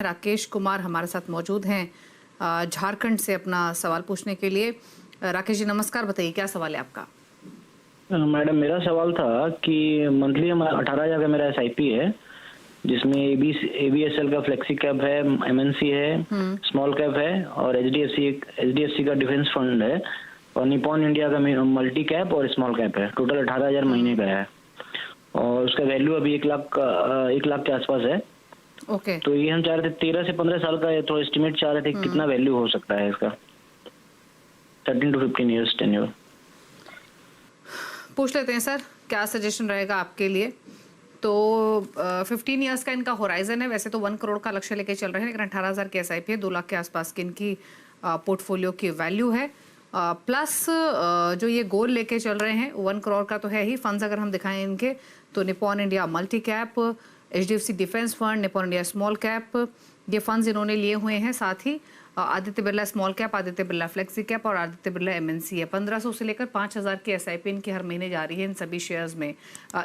राकेश कुमार हमारे साथ मौजूद हैं झारखंड से अपना सवाल पूछने के लिए। राकेश जी नमस्कार, बताइए क्या सवाल है आपका। मैडम मेरा सवाल था कि मंथली हमारा 18,000 का मेरा एसआईपी है, जिसमें एबीएसएल का फ्लेक्सी कैप है, एमएनसी है, स्मॉल कैप है और एचडीएफसी का डिफेंस फंड है और निपॉन इंडिया का मल्टी कैप और स्मॉल कैप है। टोटल 18,000 महीने का है और उसका वैल्यू अभी 1 लाख के आसपास है। ओके। तो ये हम चाह रहे थे 13 से 15 साल का थोड़ा एस्टिमेट चाह रहे थे कितना वैल्यू हो सकता है इसका, 13 to 15 ईयर्स टेन्योर। पूछ लेते हैं सर, क्या सजेशन रहेगा आपके लिए। तो 15 ईयर्स का इनका होराइजन है। वैसे तो 1 करोड़ का लक्ष्य लेके चल रहे हैं, लेकिन 18,000 की एसआईपी है, 2 लाख के आसपास की इनकी पोर्टफोलियो की वैल्यू है। प्लस जो ये गोल लेके चल रहे हैं 1 करोड़ का तो है ही। फंड्स अगर हम दिखाएं इनके तो Nippon India multi cap, HDFC defence fund, Nippon India small cap, ये फंड्स इन्होंने लिए हुए हैं। साथ ही Aditya Birla small cap, Aditya Birla flexi cap और आदित्य बिरला एमएनसी है। 1500 से लेकर 5,000 की एसआईपी इनकी हर महीने जा रही है इन सभी शेयर्स में,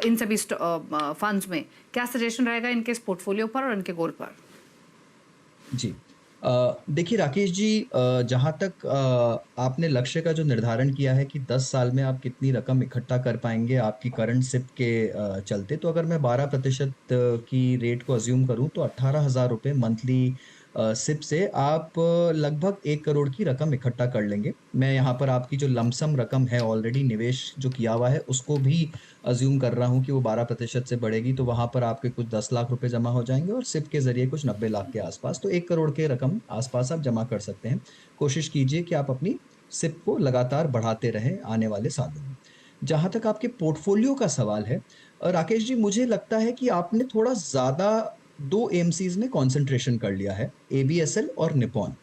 इन सभी फंड्स में। क्या सजेशन रहेगा इनके इस पोर्टफोलियो पर और इनके गोल पर? जी, देखिए राकेश जी, जहाँ तक आपने लक्ष्य का जो निर्धारण किया है कि 10 साल में आप कितनी रकम इकट्ठा कर पाएंगे आपकी करंट सिप के चलते, तो अगर मैं 12% की रेट को अज्यूम करूं तो 18,000 रुपये मंथली सिप से आप लगभग 1 करोड़ की रकम इकट्ठा कर लेंगे। मैं यहाँ पर आपकी जो लमसम रकम है ऑलरेडी निवेश जो किया हुआ है उसको भी अज्यूम कर रहा हूँ कि वो 12% से बढ़ेगी, तो वहाँ पर आपके कुछ 10 लाख रुपए जमा हो जाएंगे और सिप के जरिए कुछ 90 लाख के आसपास, तो 1 करोड़ के रकम आसपास आप जमा कर सकते हैं। कोशिश कीजिए कि आप अपनी सिप को लगातार बढ़ाते रहें आने वाले सालों में। जहाँ तक आपके पोर्टफोलियो का सवाल है, राकेश जी, मुझे लगता है कि आपने थोड़ा ज़्यादा 2 एमसीज में कॉन्सेंट्रेशन कर लिया है, एबीएसएल और निपॉन।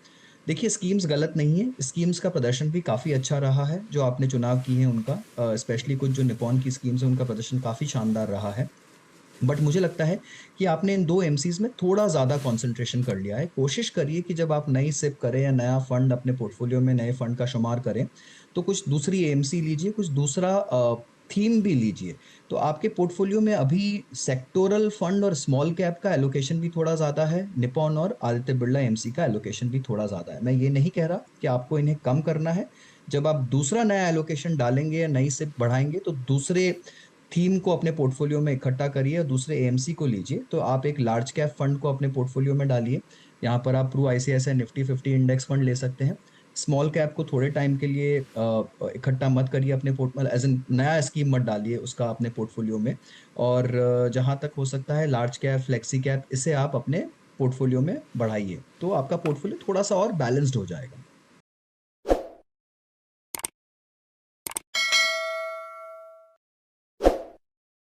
देखिए, स्कीम्स गलत नहीं है, स्कीम्स का प्रदर्शन भी काफ़ी अच्छा रहा है जो आपने चुनाव किए हैं उनका, स्पेशली कुछ जो निपॉन की स्कीम्स है उनका प्रदर्शन काफ़ी शानदार रहा है। बट मुझे लगता है कि आपने इन 2 एमसीज में थोड़ा ज़्यादा कंसंट्रेशन कर लिया है। कोशिश करिए कि जब आप नई सिप करें या नया फंड अपने पोर्टफोलियो में नए फंड का शुमार करें, तो कुछ दूसरी एमसी लीजिए, कुछ दूसरा थीम भी लीजिए। तो आपके पोर्टफोलियो में अभी सेक्टोरल फंड और स्मॉल कैप का एलोकेशन भी थोड़ा ज़्यादा है, निपॉन और आदित्य बिरला एमसी का एलोकेशन भी थोड़ा ज़्यादा है। मैं ये नहीं कह रहा कि आपको इन्हें कम करना है। जब आप दूसरा नया एलोकेशन डालेंगे या नई सिप बढ़ाएंगे तो दूसरे थीम को अपने पोर्टफोलियो में इकट्ठा करिए और दूसरे एएमसी को लीजिए। तो आप एक लार्ज कैप फंड को अपने पोर्टफोलियो में डालिए। यहाँ पर आप Pru ICICI Nifty 50 index fund ले सकते हैं। स्मॉल कैप को थोड़े टाइम के लिए इकट्ठा मत करिए अपने पोर्टफोलियो, एज इन नया स्कीम मत डालिए उसका अपने पोर्टफोलियो में। और जहाँ तक हो सकता है लार्ज कैप, फ्लेक्सी कैप, इसे आप अपने पोर्टफोलियो में बढ़ाइए, तो आपका पोर्टफोलियो थोड़ा सा और बैलेंस्ड हो जाएगा।